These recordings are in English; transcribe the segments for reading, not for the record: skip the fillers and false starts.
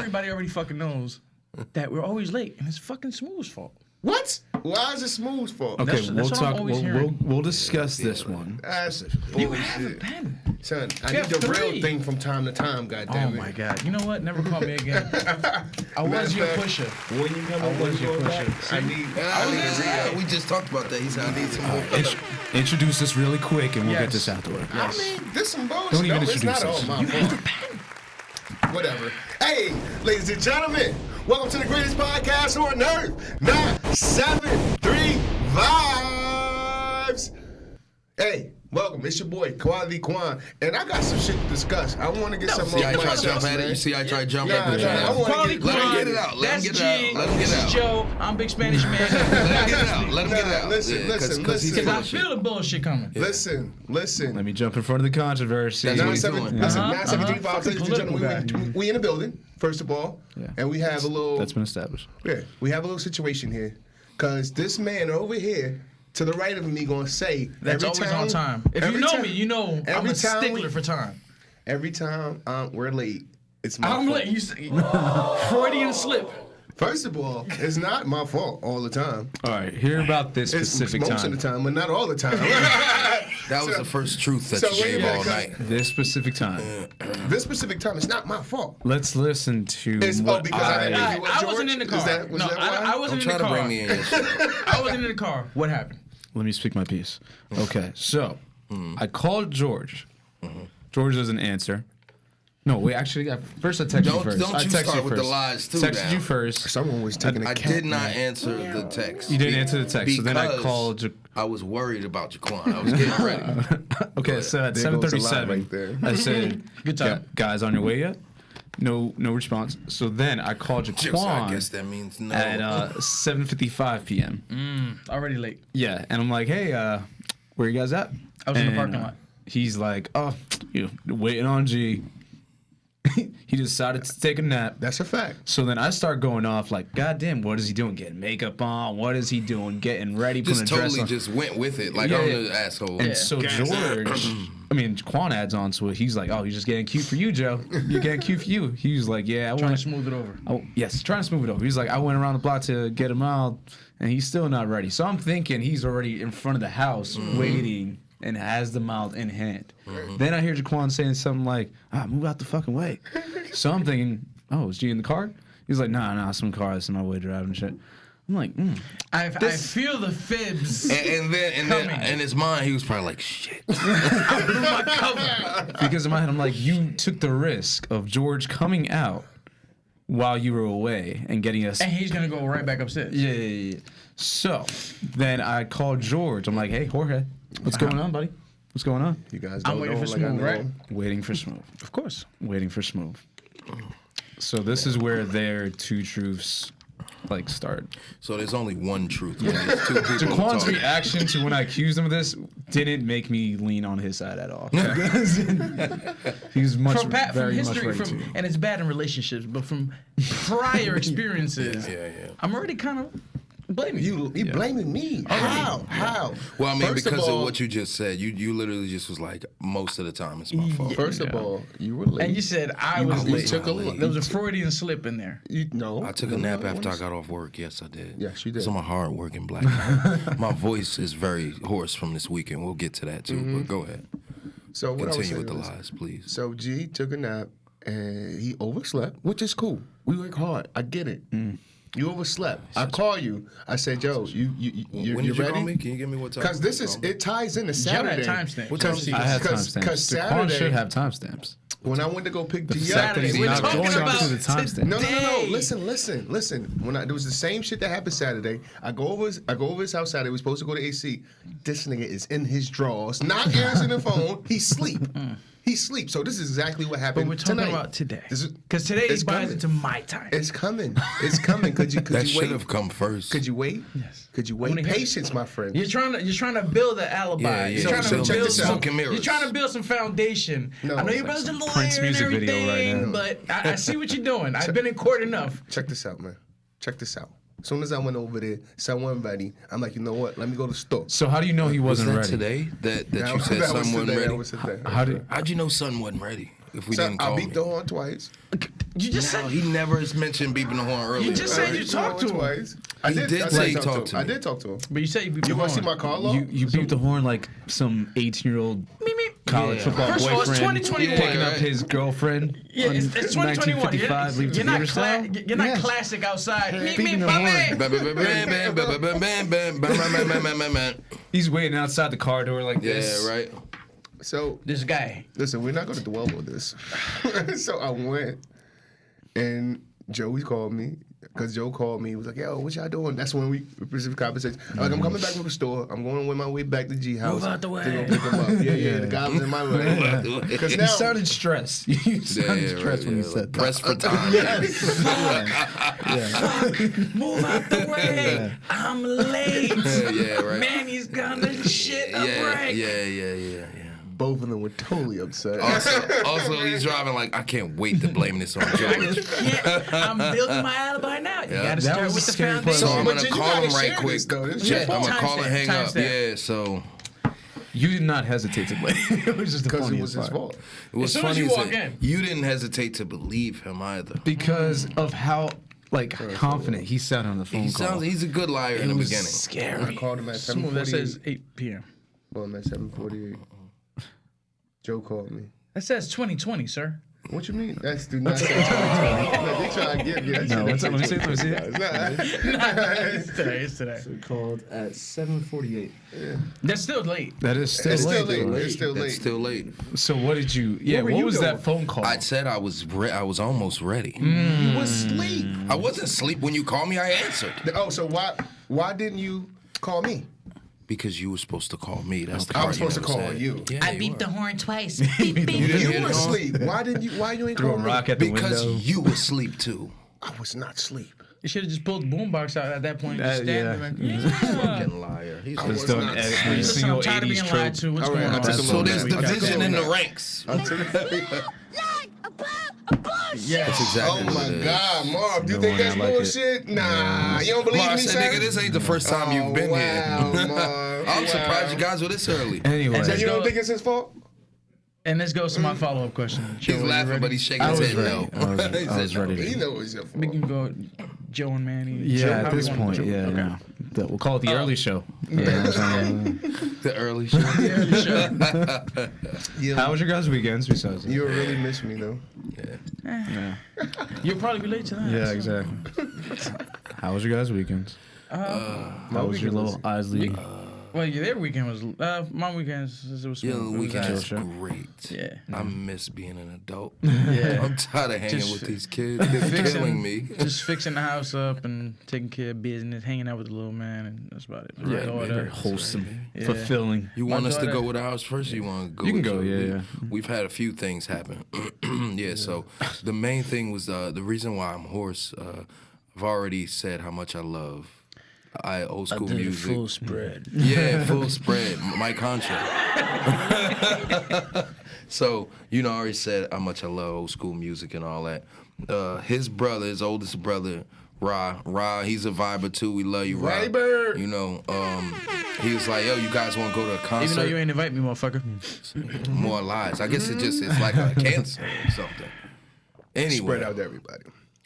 everybody already fucking knows that we're always late, and it's fucking Smooth's fault. What? Why is it Smooth's fault? Okay, That's we'll what I'm talk. always hearing. We'll discuss this one. That's You have a bullshit. pen. Son, I You need have the real 3. thing from time to time, goddammit. Oh my God! You know what? Never call me again. I was your pusher. When you come I was your pusher. I need We just talked about that. He said I need some more. Introduce this really quick, and we'll Yes. get this out the way. I mean, this some bullshit. Don't even No, it's introduce not all us. my fault. Whatever. Hey, ladies and gentlemen, welcome to the greatest podcast on earth. 973 Vibes. Hey, welcome. It's your boy, Kwali Kwan. And I got some shit to discuss. I want to get some See, more I tried to questions, jump at it. man. You see, I tried to jump Nah, at it. nah, I wanna Quality get- Let him Quan, get it out. Let him that's get it G, out. Let him this get is out. Joe. I'm Big Spanish Man. Let him get it out. Let him get it out. Listen, listen. Because I bullshit. feel the bullshit coming. Listen. Let me jump in front of the controversy. That's what he's doing. 973 Vibes, Fucking ladies and gentlemen. political We in the building, first of all. Yeah. And we have a little... That's been established. Yeah, we have a little situation here. Because this man over here, to the right of me, going to say... That's every always on time. If you every know time- me, you know I'm every a time stickler for time. Every time we're late, it's my I'm fault. letting you say Freudian slip. First of all, it's not my fault all the time. All right, hear about this It's specific most time. of the time, but not all the time. That was the first truth that so you gave yeah, all 'cause- night. This specific time. This specific time, it's not my fault. Let's listen to It's what because I didn't leave you with I George? wasn't in the car. Was that No, why? I wasn't Don't in try the to car. bring me in. Your shit. I wasn't in the car. What happened? Let me speak my piece. Okay, so I called George. George doesn't answer. No, wait. Actually, first I texted you first. Don't I you texted start with the first. lies too. Texted now. you first. Someone was taking a I cat did not nap. answer the text. You didn't answer the text, so then I because called. I was worried about Jaquan. I was getting ready. Okay, so at There goes a lie 7:37, right there. I said, Good time. Guys, on your way yet?" No response. So then I called Chips, I Jaquan guess that means no. at 7:55 p.m. Already late. Yeah, and I'm like, "Hey, where you guys at?" I was in the And, parking lot. He's like, "Oh, waiting on G." He decided to take a nap. That's a fact. So then I start going off like, God damn, what is he doing? Getting makeup on? What is he doing? Getting ready? just Putting a dress totally on? just went with it. Like Yeah, I'm yeah. the asshole. And so George, I mean, Quan adds on to it. He's like, oh, he's just getting cute for you, Joe. You're getting cute for you. He was like, yeah, I Trying want to smooth it over. yes, trying to smooth it over. He's like, I went around the block to get him out, and he's still not ready. So I'm thinking he's already in front of the house waiting and has the mouth in hand. Then I hear Jaquan saying something like, move out the fucking way. So I'm thinking, oh, is G in the car? He's like, nah, some car that's in my way driving shit. I'm like, I feel the fibs. And then Coming. in his mind, he was probably like, shit. I blew my cover. because in my head, I'm like, you took the risk of George coming out while you were away and getting us. And he's gonna go right back upstairs. Yeah. So then I called George. I'm like, hey, Jorge, what's going on, buddy? What's going on? You guys I'm don't waiting know for like I Smooth, know. right? Waiting for Smooth. Of course. Waiting for Smooth. So this is where their two truths like start. So there's only one truth when there's two people Jaquan's talking. reaction to when I accused him of this didn't make me lean on his side at all. He's much From very history, much ready to. and it's bad in relationships, but from prior experiences, Yeah. I'm already kind of blaming you. You blaming me? How? Well, I mean, First because of all- what you just said, you literally just was like, most of the time it's my fault. First of all, you were late. And you said I was you late. took a There was a Freudian slip in there. No. I took a nap after I got off work. Yes, I did. Yes, you did. So I'm a hard-working black man. My voice is very hoarse from this weekend. We'll get to that too. But go ahead. So what I was Continue with the saying was- lies, please. So G took a nap and he overslept, which is cool. We work hard. I get it. You overslept. I call you. I said, Joe, you When did you ready? call me? Can you give me what time? Because this is it ties into Joe had Saturday. timestamps. What time Because is it? I had Because timestamps. Jaquan Saturday, should have timestamps. when I went to go pick G fact up, that he's We're not talking going about to the timestamp. No. Today. Listen. When there was the same shit that happened Saturday. I go over his house Saturday. We're supposed to go to AC. This nigga is in his drawers, not answering the phone. He sleep. He sleeps. So this is exactly what But happened we're talking tonight. about today. This is- Because today it's buys coming. into my time. It's coming. It's coming. Could you That wait? should have come first. Could you wait? Yes. Could you I wait? wanna hear it. Patience, my friend. You're trying to build an alibi. Yeah, You're yeah. trying So to check build this out. some. Smoke and mirrors. You're trying to build some foundation. No, I know it's your brother's a lawyer Prince and music everything, video right now. but I see what you're doing. I've been in court enough. Check this out, man. Check this out. As soon as I went over there, someone ready. I'm like, you know what? Let me go to the store. So how do you know he was wasn't that ready? today that you That said was someone today, ready? that was today. How did? How'd you know son wasn't ready? if we So didn't I call beat me. the horn twice. You just No, said he never has mentioned beeping the horn earlier. You just said you Beat the horn talked to him. twice. I He did I say he talk talked to him. I me. did talk to him. But you said you beat You the want to see horn. my car log? You beat the horn like some 18-year-old college Yeah. football First of all, it's boyfriend 2021. picking up his girlfriend. Yeah, on it's 2021. 1955 Leave You're the not Theater style? you're not Yes. classic outside. Meet me, Beating the mommy. horn. Bam, bam, bam, bam, bam, bam, bam, bam, bam, bam, bam, bam, bam, bam. He's waiting outside the car door like this. Yeah, right. So This guy. listen, we're not going to dwell on this. So I went, and Joey called me. Because Joe called me, he was like, "Yo, what y'all doing?" That's when we received conversation. I'm like, "I'm coming back from the store. I'm going on my way back to G House. Move out the way. To go pick him up." Yeah. The guy was in my way. Because You now, sounded stressed. You sounded stressed when you said that. Press for time. Move out the way. I'm late. Yeah, right. Man, he's gonna shit a Yeah, break. yeah. both of them were totally upset. Also, he's driving like, I can't wait to blame this on George. Yeah, I'm building my alibi now. You Yeah. gotta That start was with the the scary part. So foundation. I'm But gonna you call gotta him right share quick. this, though. This Yeah, shit- I'm gonna call and hang up. Timestamp. Yeah, so You did not hesitate to blame. It was just the Because it funniest was his part. fault. what's soon as funny you is walk that in. you didn't hesitate to believe him either. Because of how confident he sounded on the phone He call. sounds he's a good liar in the beginning. I Scary. called him at Smooth. That 7:48. says 8 p.m. Well, I'm at 7:48. Joe called me. That says 2020, sir. What you mean? That's do not say 2020. No, they trying to get me. That No, shit what's up? Let me see it. Let me see No, it. it's not. It's today. Called at 7:48. That's still late. That is still It's late. still late. It's still That's late. still late. So what did you? Yeah, were what you was doing? that phone call? I said I was almost ready. You was asleep. I wasn't asleep when you called me. I answered Oh, so why didn't you call me? because you were supposed to call me. That's the I part was supposed to never call said. you. Yeah, I you beat were. the horn twice. Beep, beep. didn't You hear were the horn? asleep. Why you ain't Threw a call me? rock at the Because window. you were asleep too. I was not asleep. You should have just pulled the boombox out at that point. Just stand yeah. there like, yeah. Fucking liar. He's was Just doing not every asleep. Listen, single I'm tired of 80s being trope. lied to. What's All right, going I on? took a so little there's nap. I took a division in the little nap. ranks. I took Like a pile of bullshit. Yeah. That's Oh exactly what my it is. God, Marv, do you No think one that's I like it. bullshit? Nah, you don't believe Marv me, said, sir? nigga, this ain't the first time you've been wow, here. Marv, I'm wow. surprised you guys were this early. Anyway, So you don't go- think it's his fault? And this goes to my follow-up question. Joe, He's are you laughing, ready? but he's shaking I his was head ready. no. He I said was no. ready. He knows it's your fault. We can go Joe and Manny. Yeah, How at we this want point, to- yeah, okay. no. We'll call it the early show. The early show. How was your guys' weekends besides that? You'll really miss me though. Yeah, You'll probably relate to that. yeah, exactly. How was your guys' weekends? How was your little Isley? Well, yeah, their weekend was. My weekends it was. Yeah, smooth. the It was weekend nice. is great. Yeah. I miss being an adult. Yeah. I'm tired of hanging Just with these kids. They're killing me. Just fixing the house up and taking care of business, hanging out with the little man, and that's about it. My Yeah, daughter. very wholesome, Yeah. fulfilling. You My want us to daughter- go with ours first? Or you want to go? You can with go, yours? yeah. We've had a few things happen. Yeah. So the main thing was the reason why I'm hoarse. I've already said how much I love old school music. Full spread. Yeah, full spread. Mike Contra. So, I already said how much I love old school music and all that. His brother, his oldest brother, Ra, he's a viber too. We love you, Ra. Viber. He was like, yo, you guys want to go to a concert? Even though you ain't invite me, motherfucker. More lies. I guess it's like a cancer or something. Anyway. Spread out to everybody.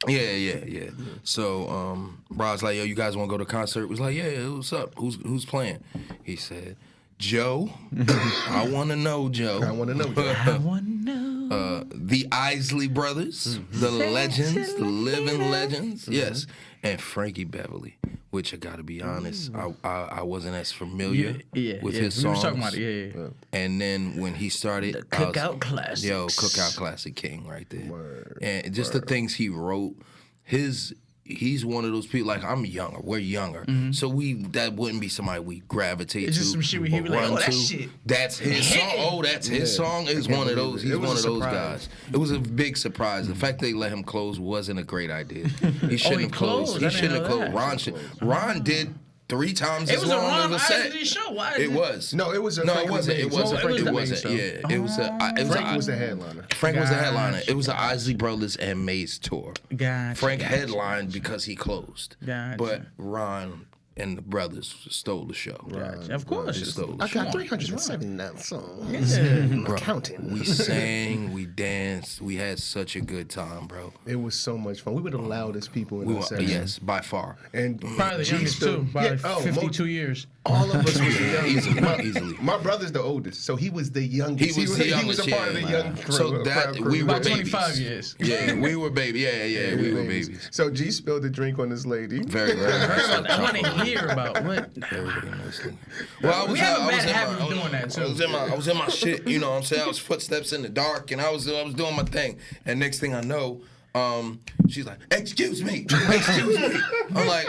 Yeah. So, Rod's like, yo, you guys want to go to a concert? Was like, yeah, what's up? Who's playing? He said, Joe. I want to know, Joe. I want to know. I wanna know. The Isley Brothers, the legends, the living legends. Yes. And Frankie Beverly, which I gotta be honest, I wasn't as familiar with his We songs. was talking about it. Yeah. And then when he started, The I was- Cookout Classics. Yo, Cookout Classic King right there. Word, And just the things he wrote, he's one of those people, like I'm younger, we're younger. So that wouldn't be somebody we gravitate It's to. just some shit we hear, or we like, run oh, that to. shit. That's his song. Oh, that's his song. Is one of those. He's It was one a of those surprise. guys. It was a big surprise. The fact they let him close wasn't a great idea. He shouldn't have closed. closed? I He didn't shouldn't have know closed. that. Ron did 3 times It as was a long Ron of a set. Isley show. Why? It was. No, it was a No, Frank it wasn't. It LeMay. wasn't. Frank It LeMay wasn't. show. Yeah, it was a. Frank was the headliner. Frank was the headliner. Gotcha. It was the Isley Brothers and Maze tour. Gotcha, Frank gotcha. headlined because he closed. Gotcha. But Ron and the brothers stole the show. Of course. They stole the I show. got 379 songs. I'm counting. We sang, we danced, we had such a good time, bro. It was so much fun. We were the loudest people in We the were, section. yes, by far. And Probably the G youngest stood- too, by Yeah, oh, 52 years. All of us was the youngest. Easily. My brother's the oldest, so he was the youngest. He was the He was youngest, a part of the yeah. young crew. So that crowd crew. we were About babies. 25 years. Yeah, we were babies. Yeah, we were babies. So G spilled the drink on this lady. Very, very nice. I want to hear about what. Very, very nicely. Well, We have a bad habit of doing that, too. I was in my shit, you know what I'm saying? I was footsteps in the dark, and I was doing my thing. And next thing I know, she's like, excuse me. I'm like,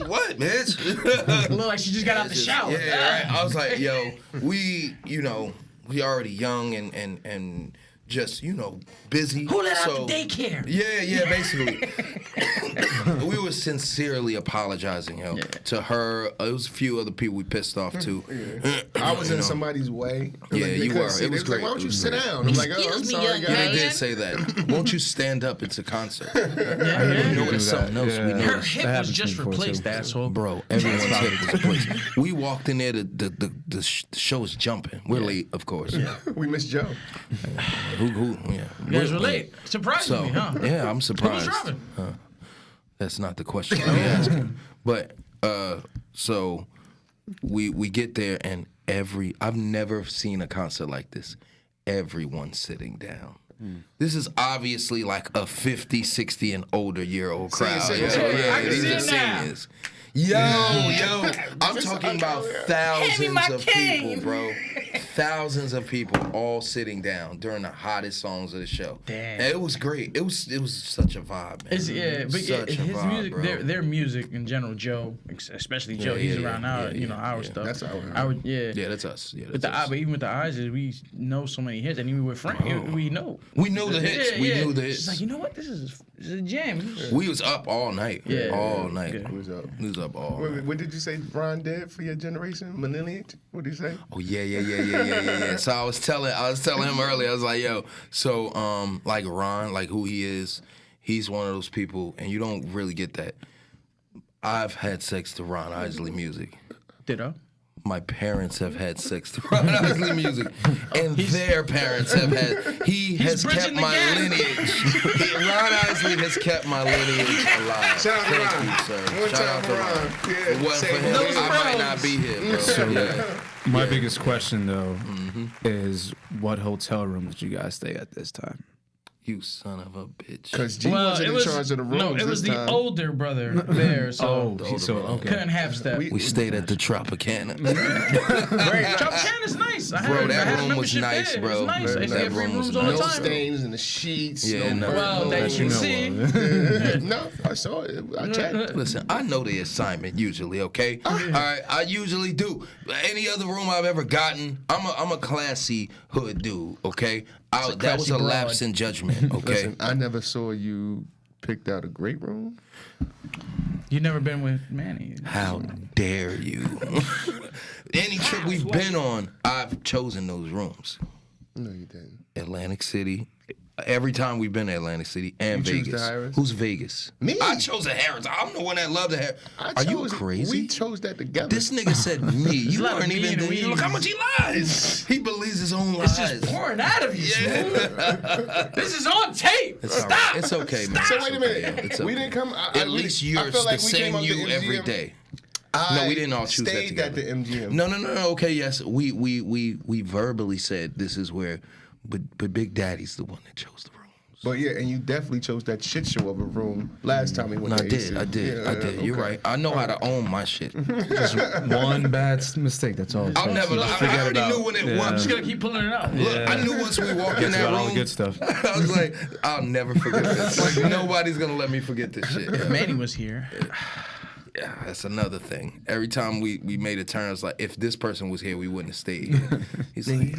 what, bitch? Look like she just got out the shower. Yeah, right. I was like, yo, we already young and just, busy. Who let so, out the daycare? Yeah, basically. We were sincerely apologizing, to her. It was a few other people we pissed off too. I was in somebody's way. Yeah, they you couldn't were. see. It They was like, great. why don't It you was sit great. down? I'm like, oh, I'm Excuse me, sorry, young They guys. did say that. Won't you stand up? It's a concert. Yeah. You know it's something else. Yeah. We Her noticed. hip That was happens just to me before, replaced, too. asshole. Bro, everyone's hit at this place. We walked in there, the show is jumping. We're late, of course. We miss Joe. Yeah. You guys were late. Surprisingly, huh? Yeah, I'm Who was surprised. driving? That's not the question we asking. But so we get there and I've never seen a concert like this. Everyone's sitting down. This is obviously like a 50, 60 and older year old crowd. Sing, Yeah, sing, yeah, I can these see are it now. seniors. Yo, I'm talking about thousands of people, bro. Thousands of people all sitting down during the hottest songs of the show. Damn. And it was great. It was such a vibe, man. It's, yeah, but Such a his vibe, music, bro. their music in general, Joe, especially Joe, he's around our, our stuff. That's our- Yeah, that's us. Yeah, But that's us. but even with the eyes, we know so many hits, and even with Frank, we know. We knew the hits. Yeah, We yeah. knew the hits. She's like, you know what? This is a jam. We was up all night. Yeah. All night. Good. Who's up? We was up all night. What did you say Ron did for your generation? Millennial? What did you say? Oh yeah. So I was telling him earlier. I was like, yo, so like Ron, like who he is, he's one of those people, and you don't really get that. I've had sex to Ron Isley music. Ditto. My parents have had sex to Ron Isley music, and their parents have had. He has kept bridging the my gap. lineage. Ron Isley has kept my lineage alive. Shout out to Thank Ron. you, sir. One Shout time out for to Ron. Ron. Yeah, If it wasn't for him, Those I might bros. not be here, bro. Yeah. My biggest question though is what hotel room did you guys stay at this time? You son of a bitch. Because G wasn't in charge of the rooms No, it was this the time. older brother there, so Okay. couldn't have step. We stayed at the Tropicana. Tropicana's nice. I Bro, had that room membership was nice, there. bro. It's nice. I used to That get free room was rooms all the No nice. time. stains in the sheets. Yeah, no. Well, that you can see. No, I saw it. I checked. Listen, I know the assignment usually, okay? All right, I usually do. Any other room I've ever gotten, I'm a classy hood dude, okay? That was classy a broad. lapse in judgment, okay? Listen, I never saw you picked out a great room. You never been with Manny. How dare you? Any trip we've been on, I've chosen those rooms. No, you didn't. Atlantic City. Every time we've been to Atlantic City and You choose the Vegas. Harris? Who's Vegas? Me. I chose the Harris. I'm the one that loved the Harris. Are you crazy? We chose that together. This nigga said me. You a lot of weren't me even and there. we. Look how much he lies. He believes his own It's lies. just pouring out of you. Yeah. This is on tape. It's all Stop. right. It's okay, man. So It's wait a okay, minute. yo. It's We okay. didn't come. At least you're I feel like the we came same up you to every MGM. day. No, we didn't all choose that stayed together. at the MGM. No. Okay, yes, we verbally said this is where, but Big Daddy's the one that chose the rooms. But yeah, and you definitely chose that shit show of a room last time we went No, to I AC. did. You're okay. right. I know how to own my shit. Just one bad mistake. That's all. I'll never. I already knew when it Yeah. was. I'm just gonna keep pulling it out. Look, I knew once we walked in It's that about all the room. good stuff. I was like, I'll never forget this. Like nobody's gonna let me forget this shit. If Manny was here. Yeah, that's another thing. Every time we made a turn, it's like if this person was here, we wouldn't have stayed here. He's like,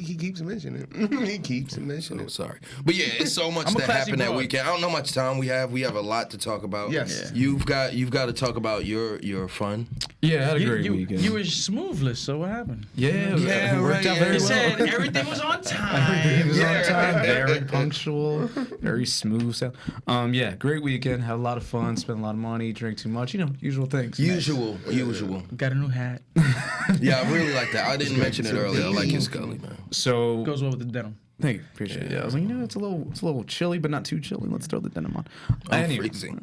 He keeps mentioning it. He keeps mentioning I'm it. sorry, but yeah, it's so much I'm a that classy happened that broad. weekend. I don't know how much time we have. We have a lot to talk about. Yes. Yeah. You've got to talk about your fun. Yeah, I had a great You weekend. were smoothless, so what happened? yeah, Yeah, it worked right, out yeah. very It well. said everything was on time. Everything was Yeah. on time, very punctual, very smooth. Yeah, great weekend. Had a lot of fun, spent a lot of money, drank too much. usual things. Usual. Got a new hat. Yeah, I really like that. I didn't mention it earlier. I like his Scully, man. So Goes well with the denim. thank you, appreciate it. Yeah, I was like, it's a little chilly, but not too chilly. Let's throw the denim on. I'm Anyway, freezing.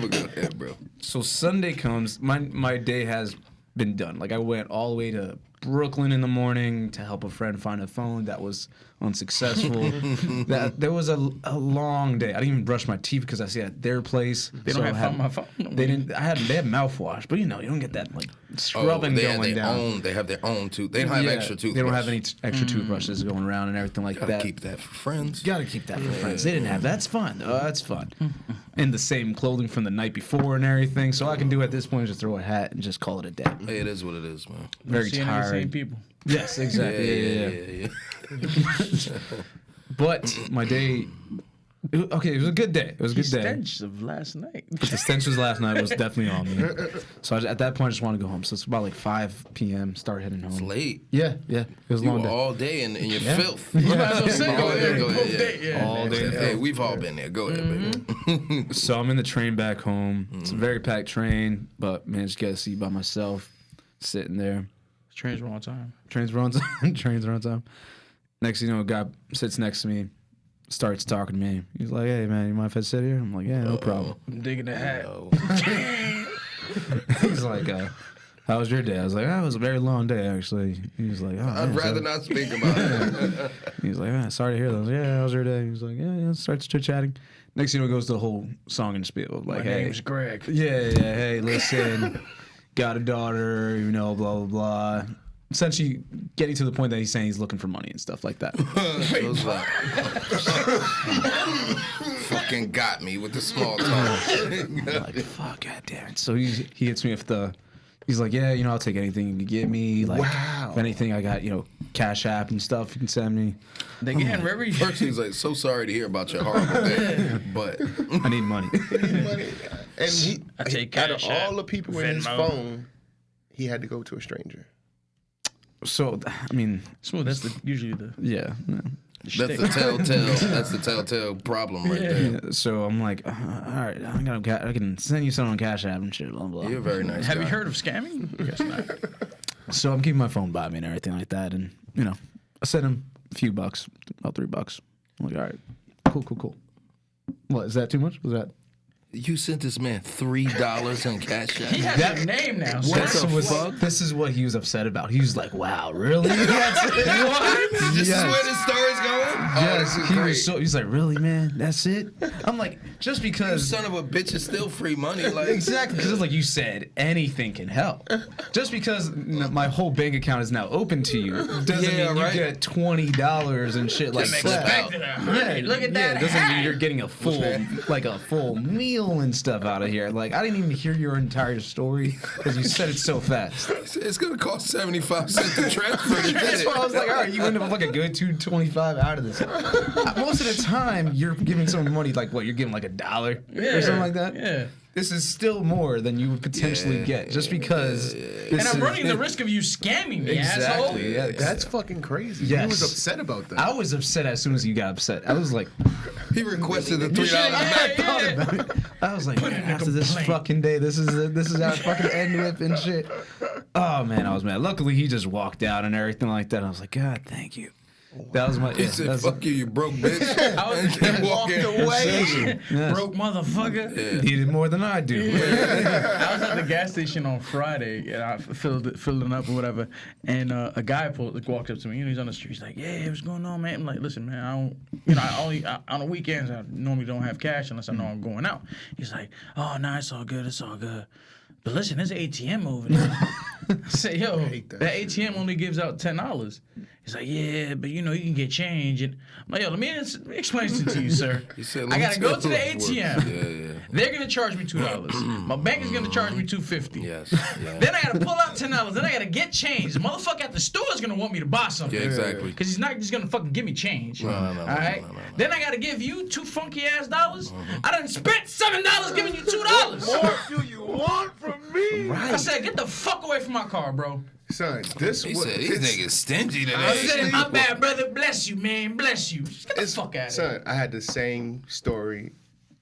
Go ahead, bro. so Sunday comes. My day has been done. Like I went all the way to Brooklyn in the morning to help a friend find a phone that was unsuccessful. There was a long day. I didn't even brush my teeth because I see at their place. They don't have my phone. They didn't. They had mouthwash, but you don't get that like scrubbing they going down. They have their own tooth. They don't have extra toothbrushes. They don't have any extra toothbrushes going around and everything like Gotta that. keep that for friends. Gotta keep that for friends. They didn't have that. That's fun. Oh, that's fun. And the same clothing from the night before and everything. So all I can do at this point is just throw a hat and just call it a day. Hey, it is what it is, man. Very Seeing the same tired. people. Yes, exactly. Yeah. But my day. Okay, it was a good day. It was a good day. Stench of last night. But the stench was last night was definitely on me. So at that point, I just wanted to go home. So it's about like 5 p.m. Start heading home. It's late. Yeah. It was a You long were day. all day in your Yeah. filth. You might as well say All day, go go ahead. ahead, Yeah. All day. Hey, we've all been there. Go ahead, baby. So I'm in the train back home. It's a very packed train, but managed to get a seat by myself, sitting there. Trains were on time. Trains were on time. Trains were on time. Next thing you know, a guy sits next to me, starts talking to me. He's like, "Hey man, you mind if I sit here?" I'm like, "Yeah, no problem." I'm digging the hat. He's like, "How was your day?" I was like, "Oh, it was a very long day actually." He was like, "Oh, I'd man, rather not speak about it. He's like, "Ah, sorry to hear that." I was like, "Yeah, how was your day?" He was like, "Yeah." Starts chit chatting. Next thing you know, it goes to the whole song and spiel. Like, My hey, name's Greg. yeah, hey, listen, got a daughter, blah blah blah. Essentially, getting to the point that he's saying he's looking for money and stuff like that. Those fucking got me with the small talk. I'm like, fuck, god damn it. So he hits me with he's like, yeah, I'll take anything you can give me. Like, Wow. if anything, I got, Cash App and stuff you can send me. They getting very. First, he's like, so sorry to hear about your horrible day, but I need money. And he, I take out of Cash App, all the people in his Venmo. phone, he had to go to a stranger. So, I mean, Smooth. That's usually the yeah. that's the telltale. That's the telltale problem right there. Yeah, so I'm like, all right, I can send you some on Cash App and shit, blah, blah. You're a very nice Have guy. you heard of scamming? Guess not. So I'm keeping my phone by me and everything like that. And, I sent him a few bucks, about $3. I'm like, all right, cool. What, is that too much? Was that? You sent this man $3 on Cash App. He has your name now. So What the fuck? This is what he was upset about. He was like, wow, really? This is where the story's going? Oh, this is he great. he's like, really, man? That's it? I'm like, just You because. son of a bitch is still free money. Like Exactly, because it's like you said, anything can help. Just because my whole bank account is now open to you doesn't Yeah, mean right. you get $20 and shit like Make that. sense. Yeah, Look at that it doesn't mean hat. you're getting a full meal and stuff out of here. Like I didn't even hear your entire story because you said it so fast. It's gonna cost 75 cents to transfer to That's why I was like, all right, you end up like a good $2.25 out of this. Most of the time, you're giving someone money like what? You're giving like $1 or something like that. Yeah. This is still more than you would potentially get just because. And I'm running the risk of you scamming me, asshole. Exactly. Yeah, That's fucking crazy. Yes. He was upset about that. I was upset as soon as you got upset. I was like, He requested the You should- $3 back. yeah. I was like, Put in a after this complaint. fucking day, this is how I fucking end with and shit. Oh man, I was mad. Luckily, he just walked out and everything like that. I was like, God, thank you. That was my. He yeah, said, that's- "Fuck you broke bitch." I was And kept walking away. Yes. broke motherfucker. He did more than I do. I was at the gas station on Friday and I filled it up or whatever. And a guy walked up to me. He's on the street. He's like, "Yeah, what's going on, man?" I'm like, "Listen, man, on the weekends I normally don't have cash unless I know I'm going out." He's like, "Oh, no, it's all good. But listen, there's an ATM over there." I said, "Yo, that ATM only gives out $10." He's like, "Yeah, but you can get change." And I'm like, "Yo, let me explain it to you, sir. He said, I "Let me gotta go tell to the you how it works." ATM. Yeah. They're gonna charge me $2. My bank is gonna charge me $2.50. Yes. Yeah. Then I gotta pull out $10. Then I gotta get change. The motherfucker at the store is gonna want me to buy something. Yeah, exactly. Because he's not just gonna fucking give me change. No. All right. Then I gotta give you $2 funky ass dollars. I done spent $7 giving you $2. What do you want from me? I said, get the fuck away from my car, bro. Son, this He was. said these niggas stingy today. I said, my bad, brother. Bless you, man. Bless you. Just get the fuck out of here. Son, I had the same story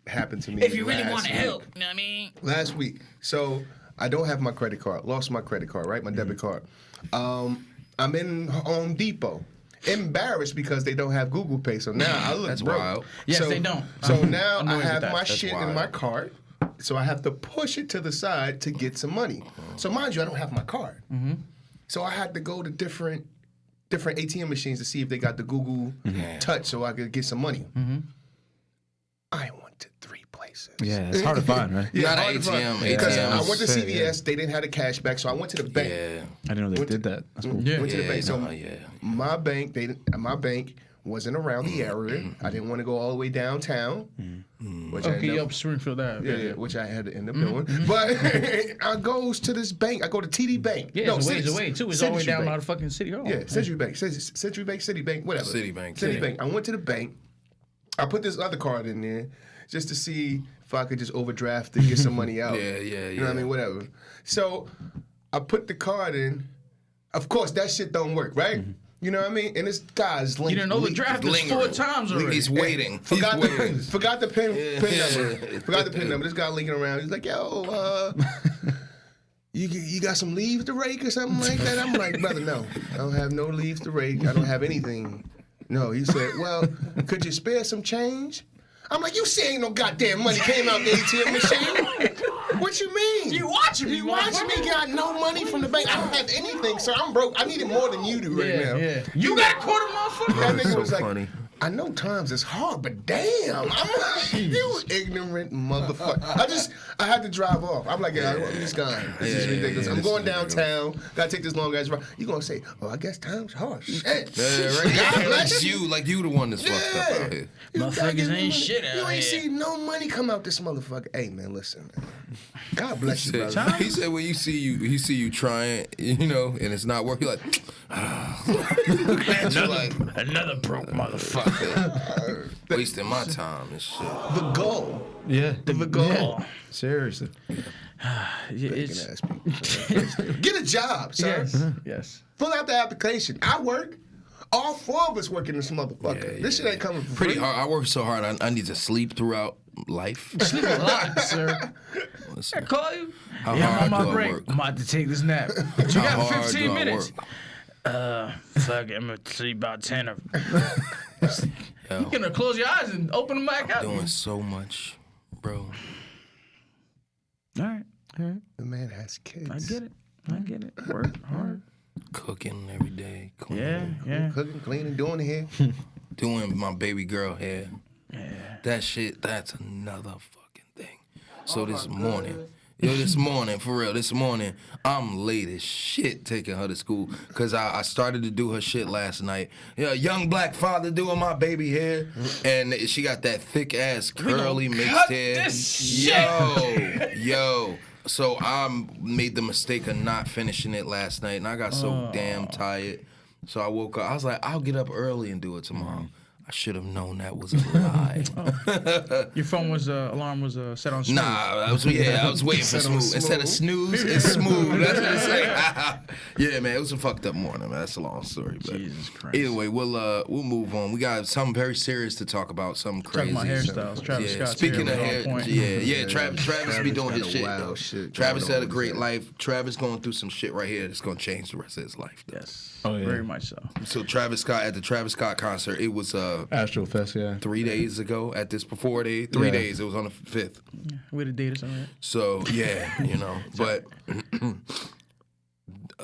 happened to me. If you really last want to week. help, you know what I mean? Last week. So I don't have my credit card. Lost my credit card, right? My debit card. I'm in Home Depot. Embarrassed because they don't have Google Pay. So now I look That's broke. wild. Yes, So- they don't. So now I'm I noisy with have that. my That's shit in wild. my cart. So I have to push it to the side to get some money. So mind you, I don't have my card. So I had to go to different ATM machines to see if they got the Google Touch so I could get some money. I went to 3 places. Yeah, it's hard to find, right? You got hard an to find. ATM. Because ATM. I went to Say, CVS, they didn't have the cash back, so I went to the bank. Yeah. I didn't know they Went to- did that. That's cool. Yeah. Went to the bank. So yeah. my bank wasn't around the area. I didn't want to go all the way downtown. Which I Okay, ended up Springfield Ave. yeah, which I had to end up doing. But I goes to this bank. I go to TD Bank. Yeah, it's a ways away, too. It's all the way Century down Bank. by the fucking city hall. Yeah, Century Bank, Century Bank, Citibank, whatever. Citibank, Citibank. I went to the bank. I put this other card in there just to see if I could just overdraft to get some money out. Yeah. You know what I mean? Whatever. So I put the card in. Of course, that shit don't work, right? You know what I mean? And this guy's You didn't know the draft is 4 times already. He's waiting. Forgot He's waiting. the pin number. Forgot the pin number. This guy linking around. He's like, yo, you got some leaves to rake or something like that? I'm like, brother, no. I don't have no leaves to rake. I don't have anything. No, he said, well, could you spare some change? I'm like, you see ain't no goddamn money came out the ATM machine. What you mean? You watching me, You watching me got no money from the bank. I don't have anything, so I'm broke. I need it more than you do right now. Yeah. You got a quarter, motherfucker? That nigga so was like, funny. I know times is hard, but damn, I'm like, you ignorant motherfucker. I had to drive off. I'm like, yeah, I'm just gone. This is ridiculous. I'm going downtown. Gotta take this long ass ride. You gonna say, oh, I guess time's hard. Shit. Yeah, right. God Yeah, bless like you the one that's fucked up out here. You Motherfuckers gotta get ain't money. shit out You ain't here. see no money come out this motherfucker. Hey man, listen. Man. God bless you, brother. He said when he see you trying, you know, and it's not working, like, you're like, Another broke motherfucker. wasting my time and shit. The goal. Yeah. The goal. Yeah. Seriously. It's, Ass people. Get a job, sir. yes. Fill out the application. I work. All 4 of us work in this motherfucker. This shit ain't coming for Pretty free. hard. I work so hard. I need to sleep throughout life. Sleep a lot, sir. Listen, I call you. How I'm hard on do my I break. work? I'm about to take this nap. You How got hard 15 do I minutes. work? Fuck it. I'm gonna sleep about 10 of them. Yo, You gonna close your eyes and open them back up. doing so much, bro. All right. The man has kids. I get it. Work hard. Cooking every day. Cleaning, Yeah. Cooking, cleaning, doing the hair. Doing my baby girl hair. Yeah. That shit, that's another fucking thing. So this morning, for real, this morning, I'm late as shit taking her to school because I started to do her shit last night. Yeah, young black father doing my baby hair, and she got that thick ass curly mixed cut hair. this shit. Yo. So I made the mistake of not finishing it last night, and I got so damn tired. So I woke up. I was like, I'll get up early and do it tomorrow. I should have known that was a lie. Your phone was alarm was set on snooze. Nah, I was waiting for Set on smooth. Instead of snooze, it's smooth. That's what it's like. Yeah, man, it was a fucked up morning, man. That's a long story. But Jesus Christ. either way, we'll move on. We got something very serious to talk about. Something crazy. Talking about hairstyles. Travis Yeah, Scott's speaking here of was on hair, point. yeah, Travis be doing got his a shit. wild Though. shit Travis going had a on great with life. Travis going through some shit right here that's gonna change the rest of his life. Though. Yes. Oh, yeah. Very much so. So Travis Scott at the Travis Scott concert, it was Astro Fest, yeah. 3 days ago. At this 4 days, 3 Yeah. days. It was on the 5th. We had a date or something. So yeah, you know, but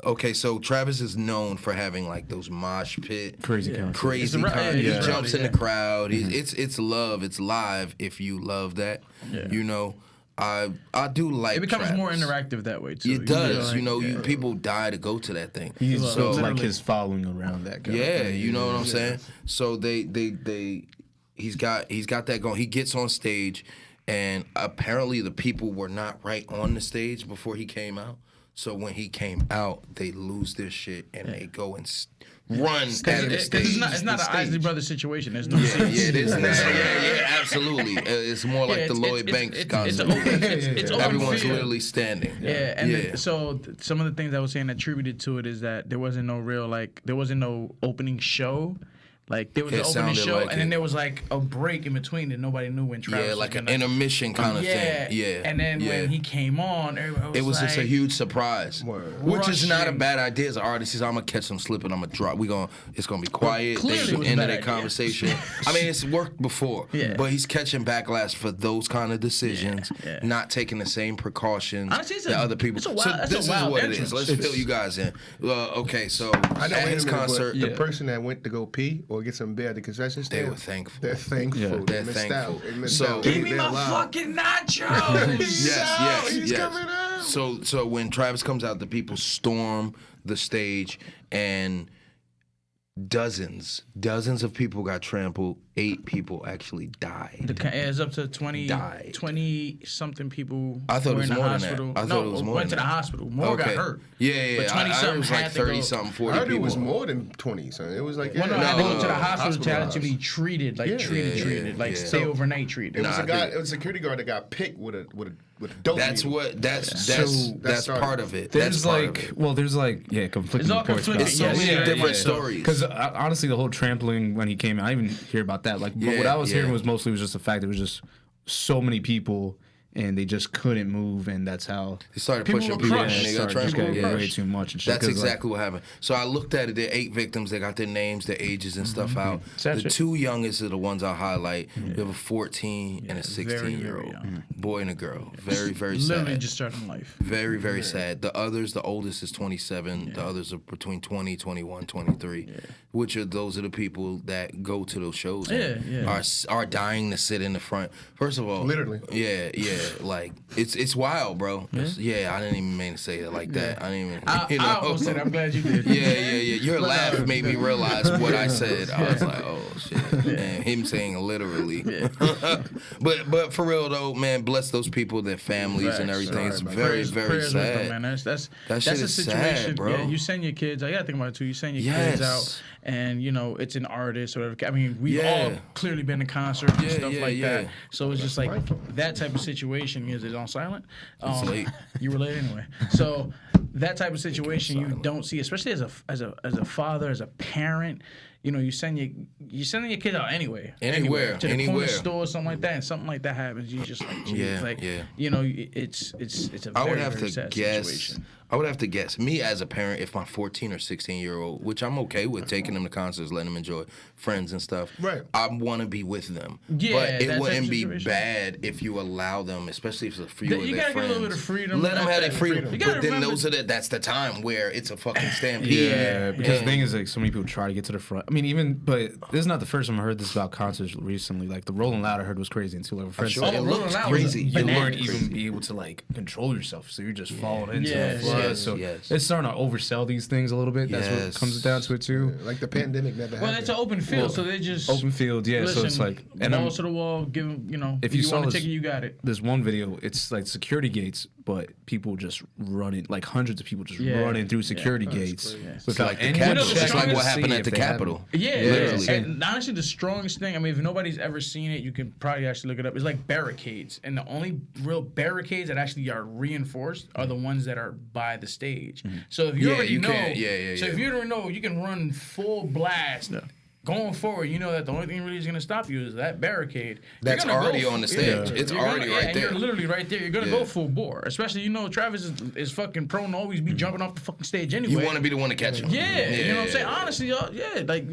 okay. So Travis is known for having like those mosh pit, Crazy concert. crazy It's a- kind. yeah, He it's a jumps in rowdy, the crowd. It's love. It's live. If you love that, Yeah. you know, I do like. It becomes Travis. more interactive that way too. It does. feel You know, like, people die to go to that thing. He's So- built like literally. his following around that guy. Yeah, you know what I'm saying? So he's got that going. He gets on stage, and apparently the people were not right on the stage before he came out. So when he came out, they lose their shit and they go and run at the stage. It's not an Isley Brothers situation. There's no Yeah, seats. it is. Yeah, absolutely. It's more like Yeah, the it's- Lloyd it's- Banks it's concert. open- it's open Everyone's field. literally standing. Yeah, and yeah. so some of the things I was saying attributed to it is that there wasn't no opening show. Like there was It the opening sounded show, like and then it. there was like a break in between, and nobody knew when Travis. Yeah, was like an gonna, intermission kind of thing. Yeah. And then when he came on, everybody It was like, just a huge surprise, Word. which is not a Rushing. bad idea as an artist. He's I'm gonna catch them slipping. I'm gonna drop. It's gonna be quiet. clearly They it was a end bad their idea. conversation. I mean, it's worked before, Yeah. but he's catching backlash for those kind of decisions, Yeah. not taking the same precautions Honestly, it's that a- other people. it's a wild- so that's a this is wild what entrance. it is. Let's fill you guys in. Okay, so I know, at wait a his minute, but concert, the Yeah. person that went to go pee or get some beer at the concession stand, they were thankful. They're thankful. Yeah. They They're missed thankful. out. They missed So- out. Give me They're my alive. fucking nachos. He's yes. coming out. So when Travis comes out, the people storm the stage, and dozens of people got trampled. 8 people actually died. It's up to 20 Died. something people. I thought it were was in the more than that. hospital. I thought No, it was more went to than the that. hospital. More got hurt. Yeah. But I heard 20-something it was like had to go. 30-something, I 40 heard people. it was more than 20, son. It was like, Well, no, had to go to the hospital to hospitalized. actually be treated, like treated, like yeah. stay overnight treated. It was Nah, a guy. I think- It was a security guard that got picked with a dope That's needle. what. That's That's part of it. There's That's part of like, it. well, there's like, yeah, conflicting It's all reports. conflicting, It's so yeah, many yeah, different yeah. stories. Because honestly, the whole trampling when he came out, I didn't even hear about that. Like, but Yeah, what I was yeah. hearing was mostly just the fact there was just so many people and they just couldn't move, and that's how They started People pushing were people, crushed. and they got started just trampled. getting Yeah. way too much and shit. That's 'Cause, like, exactly what happened. So I looked at it. There are 8 victims. They got their names, their ages, and stuff out. That's The it. 2 youngest are the ones I highlight. We have a 14 and a very, 16-year-old very young. boy and a girl. Very, very Literally sad. just starting life. Very, very sad. The others, the oldest is 27. The others are between 20, 21, 23. Which are those are the people that go to those shows and Yeah. are dying to sit in the front. First of all, Literally. Yeah. Like it's wild, bro. Yeah, I didn't even mean to say it like that. I didn't even. I almost said, I'm glad you did. Yeah. Your laugh made me realize what I said. I was like, oh shit. And him saying literally. but for real though, man, bless those people, their families and Facts. everything. It's Sorry, very, Prayers very with them, sad. man. That's That shit a is sad, situation, bro. Yeah, you send your kids. I gotta think about it too. You send your Yes. kids out, and you know it's an artist or whatever. I mean, we've Yeah. all clearly been to concerts and Yeah, stuff like yeah. that. So it's just like that type of situation. Is it on silent? It's late. You were late anyway. So that type of situation you don't see, especially as a father, as a parent. You know, you're sending your kid out anywhere to the corner Anywhere. store, something like that, and something like that happens. You just like, geez, Yeah, like, yeah. you know, it's a I very, would have very to sad guess. situation. I would have to guess. Me as a parent, if my 14 or 16-year-old, which I'm okay with taking them to concerts, letting them enjoy friends and stuff. Right. I want to be with them. Yeah, but that it type wouldn't of be situation. bad if you allow them, especially if it's a few You of their gotta friends. get a little bit of freedom. Let them have their freedom. You gotta But then remember- that's the time where it's a fucking stampede. Yeah, because the And- thing is, like, so many people try to get to the front. I mean, even, but this is not the first time I heard this about concerts recently. Like, the Rolling Loud I heard was crazy until like, friends sure. said, It Rolling looked Loud was crazy. you bananas. weren't even be able to like control yourself, so you're just falling into Yeah, the flood. yes, so yes. it's starting to oversell these things a little bit. That's what Yes. comes down to it too. Like the pandemic never happened. Well, it's an open field, so they just Open field, yeah. Listen, so it's like, and balls to the wall. Give them, you know. If you saw want a this- ticket, you got it. there's one video. It's like security gates, but people just running, like hundreds of people just running through security gates without like the anyone Capitol. checking It's like to what happened see at if the they have Capitol. Yeah, Literally. and honestly, the strongest thing. I mean, if nobody's ever seen it, you can probably actually look it up. It's like barricades, and the only real barricades that actually are reinforced are the ones that are by the stage. So if you Yeah, already you know, can't- yeah, so yeah. if you already know, you can run full blast. Going forward, you know that the only thing really is going to stop you is that barricade. You're That's gonna go already on the stage. It's You're already right and there. You're literally right there. You're going to Yeah. go full bore. Especially, you know, Travis is fucking prone to always be jumping off the fucking stage anyway. You want to be the one to catch him. Yeah, you know what I'm saying? Honestly, y'all, like,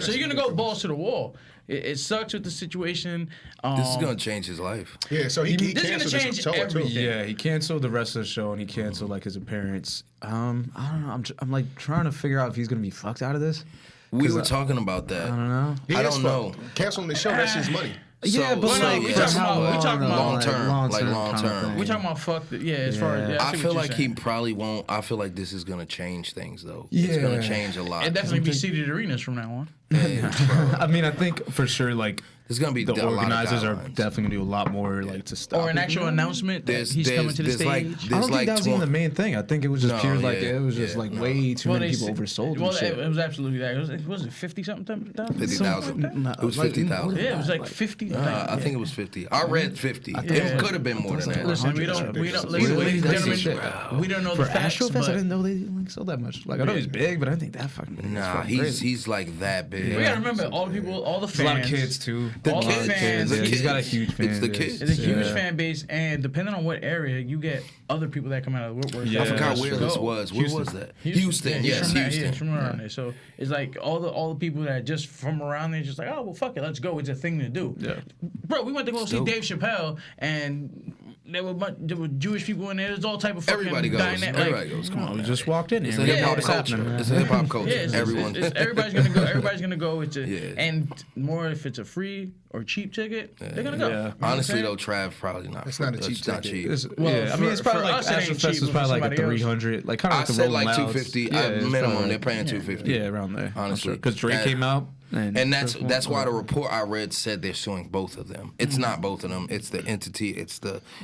so you're gonna go balls to the wall. It sucks with the situation. This is gonna change his life. Yeah, so he This is gonna canceled change his tour too. everything. Yeah, he canceled the rest of the show and he canceled like his appearance. I don't know. I'm like trying to figure out if he's gonna be fucked out of this. We were talking about that. I don't know. He I is don't know. fucked. Canceling the show, that's his money. Yeah, but so, like, we for talking how about- we talking about long term, like long kind of term. thing. We're talking about fuck. As far as I see feel what like you're he saying. probably won't. I feel like this is gonna change things though. It's gonna Yeah. change a lot. It definitely be seated arenas from now on. And, bro, I mean, I think for sure, like There's gonna be the a lot of organizers are guidelines. definitely gonna do a lot more like to stop. Or an it. actual announcement that he's coming to the stage. I don't think that was even the main thing. I think it was just No, pure like yeah, it was just yeah, like no. way too many people they oversold. Well, and shit. it was absolutely that. Was it 50-something thousand? 50,000. It was 50,000. Yeah, it was like 50. I think it was 50. I read 50. It could have been more than that. Listen, we don't, ladies and Really? gentlemen, we don't know For the facts, Astrofest, I but didn't know they like sold that much. Like I know he's big, but I didn't think that fucking. Nah, he's like that big. we gotta remember all the people, all the fans. There's a lot of kids too. All the kids. fans. Yeah, The he's got a kids. huge fan It's the base. kids. It's a huge Yeah. fan base, and depending on what area, you get other people that come out of the woodwork. Yeah, I forgot that's where true. this was. Where was that? Houston. Yeah, Yes, from Houston. from around there. So it's like all the people that just from around there, just like, oh well, fuck it, let's go. It's a thing to do. Yeah. Bro, we went to go see dope. Dave Chappelle, and there were Jewish people in there. There's all type of fucking Everybody goes. Everybody goes. Come on. We just walked in here. It's a We hip know hop what's culture. happening. It's a hip hop culture. Yeah, Everyone. everybody's gonna go. Everybody's gonna go. It's a, Yeah. and more if it's a free or cheap ticket, they're gonna go. Yeah. You know what I'm Honestly saying? though, Trav probably not. It's not a cheap It's not ticket. cheap. Well, Yeah, I mean, it's probably for like us, it ain't Astrofest cheap, is but for probably like somebody else. 300, like kind of I like the said Rolling like Louds. 250 Yeah, it's minimum. probably- They're paying 250. Yeah, around there. Honestly. because Drake And- came out, And that's why the report I read said they're suing both of them. It's not both of them. It's the entity.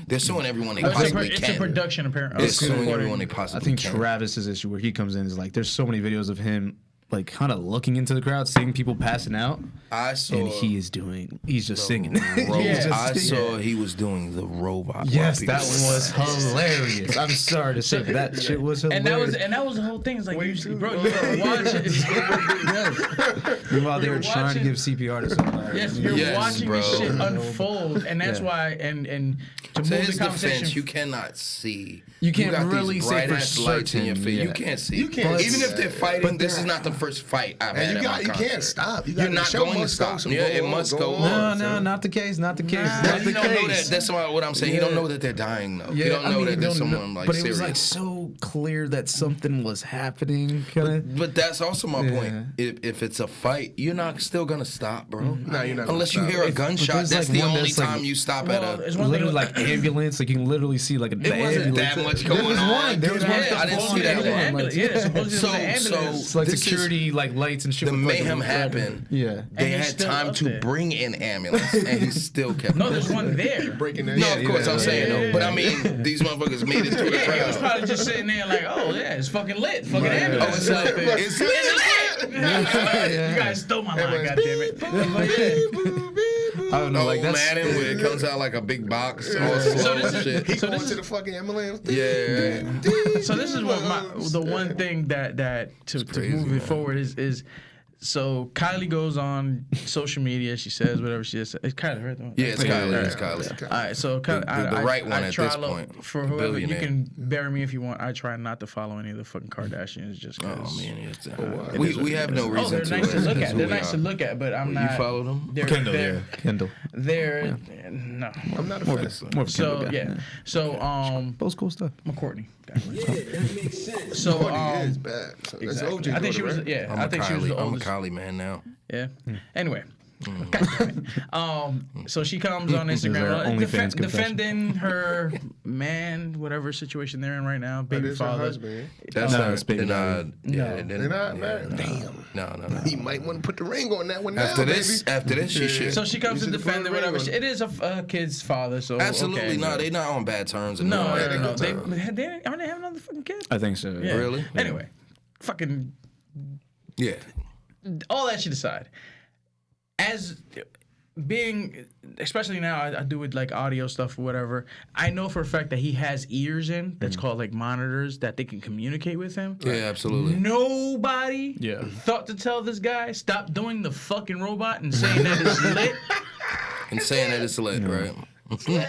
They're suing everyone they possibly It's a can. production apparently. They're suing everyone they I possibly think can. Travis's issue where he comes in is like there's so many videos of him like kind of looking into the crowd, seeing people passing out, I saw. and he's just singing. Yeah. I saw he was doing the robot. Yes, while that people one was sang. hilarious. I'm sorry to say, but that shit was hilarious. And that was the whole thing. It's like, bro, you gotta watch it. Meanwhile, they were You're trying to watching- give CPR to somebody. Yes, you're Yes, watching bro. this shit unfold, and that's Yeah. why. And to To move his the conversation, defense, you cannot see. You can't got really these say bright for ass lights in your certain, face. yeah. You can't see. You can't Even see if they're that. fighting, But this they're- is not the first fight I've had And at my you concert. can't stop. You're the not show going to must go, stop. so Yeah, it on, must go on. on. No, not the case. Not the case. Nah, Not you the don't know that. case. That's what I'm saying. You don't know that they're dying though. You Yeah, don't I know mean, that you there's don't know- someone like but serious. it was like so clear that something was happening. Kind of. But that's also my Yeah. point. If it's a fight, you're not still gonna stop, bro. No, you're not gonna Unless you stop. hear a But gunshot, there's, that's like, the one only that's, like- time you stop well, at it's a. one thing. Literally like ambulance, like you can literally see like an It wasn't ambulance. that much There going was on. one. There was Yeah, one. I didn't see that Supposedly one. ambulance. Yeah, supposedly So- the ambulance. It's like This is- security, like lights and shit. The with, like, mayhem happened. Yeah. They And he's had still time up to there. bring in ambulance, and he still kept. No, there's one there. Breaking that No, shit. of course I'm saying yeah, no, but I mean these motherfuckers made it through the Yeah, he was crowd. probably just sitting there like, oh yeah, it's fucking lit, fucking Right. ambulance. Oh, it's is out lit. there. It's lit. You guys stole my line, goddammit. I don't know, Oh, like that's. Madden, where it comes out like a big box, all So slow this and is- shit. He So going this to is- the fucking ambulance. Yeah. So this is what the one thing that to crazy, move man. it forward is. So Kylie goes on social media. She says whatever she says. It's Kylie, right? Yeah, it's Kylie. yeah, It's yeah. Kylie. All right, so Kylie, the right one I at try this to look- point. For whoever you Billionaire. can bury me if you want. I try not to follow any of the fucking Kardashians just because. Oh man, it's, why? we have no Oh, reason they're to. nice to It's look who at. They're we nice are. to look at, but I'm not. You follow them? They're, Kendall, they're, yeah. Kendall. They're no. I'm not a fan. More of a So Kendall guy. yeah. So Both cool stuff. McCourtney. Yeah, that makes sense. So Courtney is bad. So that's exactly. OJ I think she daughter, was. right? Yeah, I'm I a think she was the Kylie. I'm a oldest. Kylie man now. Yeah. Anyway. God damn it. So she comes on Instagram our OnlyFans confession. defending her man, whatever situation they're in right now, That baby is her father. husband. That's No, not. it's baby Yeah, No. They're not married. Damn. No. He might want to put the ring on that one now, After baby. this, she should. So she comes You to should defend put it, a ring whatever. on. It is a kid's father, so Absolutely okay. no. They not on bad terms. and No, nothing. no. good They aren't they having another fucking kid? I think so. Yeah. Really? Anyway, fucking Yeah. all that shit aside, as being, especially now, I do with like audio stuff or whatever. I know for a fact that he has ears in that's called like monitors that they can communicate with him. Yeah, absolutely. Nobody Yeah. thought to tell this guy stop doing the fucking robot and saying that it's lit. And saying that it's lit, right?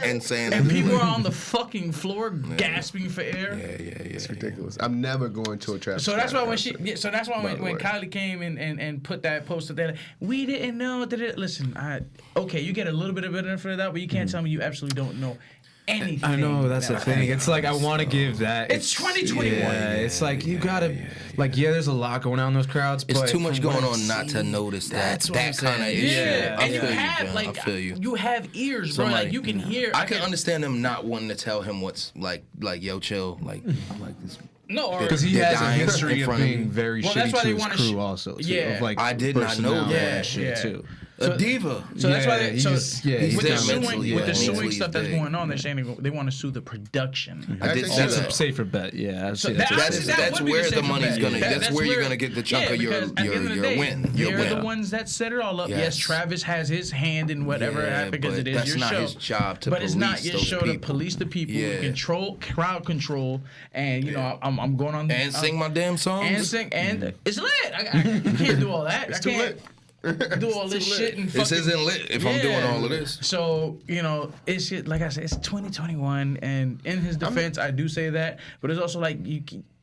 And saying And that. people are on the fucking floor gasping for air. Yeah. It's ridiculous. I'm never going to a Travis So that's why Scott when concert. so that's why By the when way. Kylie came and put that post up there, we didn't know that it. Listen, okay, you get a little bit of benefit of that, but you can't tell me you absolutely don't know anything. I know that's the thing. It's like I want to give that. It's 2021. Yeah, it's like you gotta, like, yeah. There's a lot going on in those crowds. It's but too much from what going I've on not to seen, notice that that's what I'm that kind of saying. issue. Yeah, I and you feel have John. like I feel you. you have ears, bro. Somebody- Like you can hear. I can understand them not wanting to tell him what's like yo, chill, like this. No, or because he They're has a dying history in of front of being you. very Well, that's shitty why to they his wanna crew also. Too, yeah. of like I did not know personality that. and shit Yeah. too. a diva. So that's why he's with there the suing, mentally, with the yeah. suing Mentally stuff that's dead. going on, they're saying they want to sue the production. I did think see That's that. a safer bet. Yeah, I'd So say that's a safer bet. That's would be where the safer money's bet. gonna. That's where you're gonna get the chunk of because at the end of the your day, win. They're the ones that set it all up. Yes, Yes. Travis has his hand in whatever happened because but it is that's your not show. his job to but it's not police your those show to people. police the people, Yeah. control crowd control, and I'm going on And sing my damn songs. and sing and it's lit. I can't do all that. It's I too can't do all this shit and This fucking, isn't lit if I'm doing all of this. So, it's shit, like I said, it's 2021, and in his defense, I do say that, but it's also like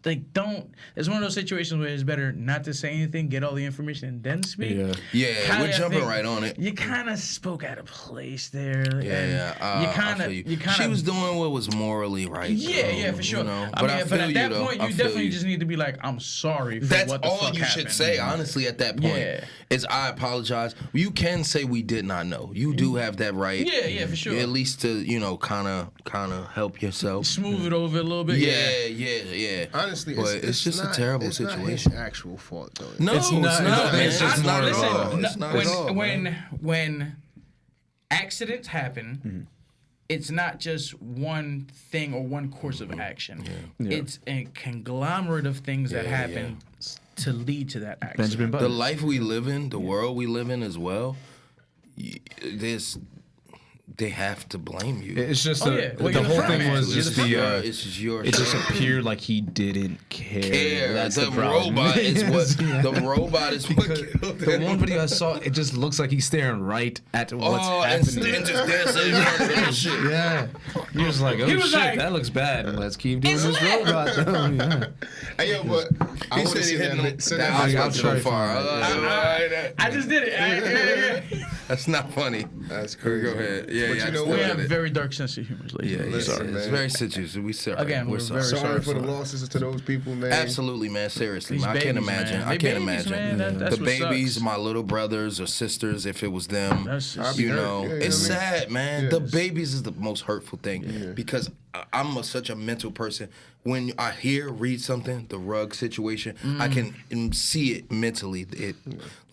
it's one of those situations where it's better not to say anything, get all the information, and then speak. Yeah, Kinda, we're I jumping think right on it. You kind of spoke out of place there. Yeah, and I feel you. She was doing what was morally right. Yeah, for sure. But at that point, you definitely just need to be like, I'm sorry for That's what the all fuck you happened. should say, honestly, at that point. Yeah. Is I apologize. You can say we did not know. You do have that right. Yeah, for sure. At least to, kind of help yourself. Smooth it over a little bit. Yeah. Honestly, But it's just a terrible it's situation. Not his actual fault though. No, it's not. no, Man. it's just not at listen, all. It's not at all. man. when accidents happen, it's not just one thing or one course of action. It's a conglomerate of things that happen to lead to that accident. Benjamin The Button. life we live in, the world we live in as well, they have to blame you. It's just Oh, yeah. Well, the you're the whole front thing man. was You're just the front the. It's just your It just show. appeared like he didn't care. That's the problem. robot is what the robot is what killed The him. one video I saw, it just looks like he's staring right at what's and happening. just dancing in front of that shit. Yeah, he was like, "Oh He was shit, like, that looks bad. Let's keep doing "It's this lit." robot." though." Yeah. Hey, yo, but I He want said to he say hit him. that. That was I'll not try too to far. find it. I just did it. That's not funny. That's crazy. Go ahead. Yeah, But yeah. you know We what? have very dark sense of humor, ladies. Yeah, Listen, sorry. man. It's very situated. We sorry. Again, we're we're sorry. very Sorry for the sorry. losses to those people, man. Absolutely, man. Seriously, These man. I can't babies, imagine. man. I They can't babies, imagine. man. That's The what babies, sucks. my little brothers or sisters, if it was them, That's just- be you hurt. know, Yeah, it's you know what I mean? sad, man. Yeah, The it's- babies is the most hurtful thing because I'm such a mental person. When I read something, the rug situation, I can see it mentally.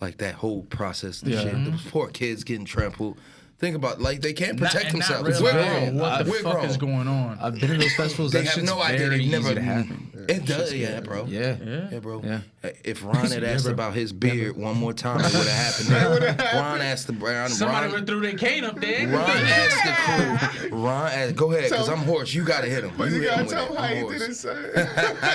Like that whole process, the shit. Those poor kids getting trampled. Think about they can't protect themselves. We're We're grown. grown. What the We're fuck grown. is going on? I've been in those festivals. They That have shit's no idea. very They never easy to happen. It does, yeah, bro. Yeah. Yeah, bro. Yeah. If Ron had asked about his beard one more time, it would have happened. Ron asked the Ron. Somebody Ron, would have threw their cane up there. Ron asked the crew. Ron asked, go ahead, because I'm hoarse. You got to hit him. But you hit gotta him with tell it. him how I'm you hoarse. did it, son.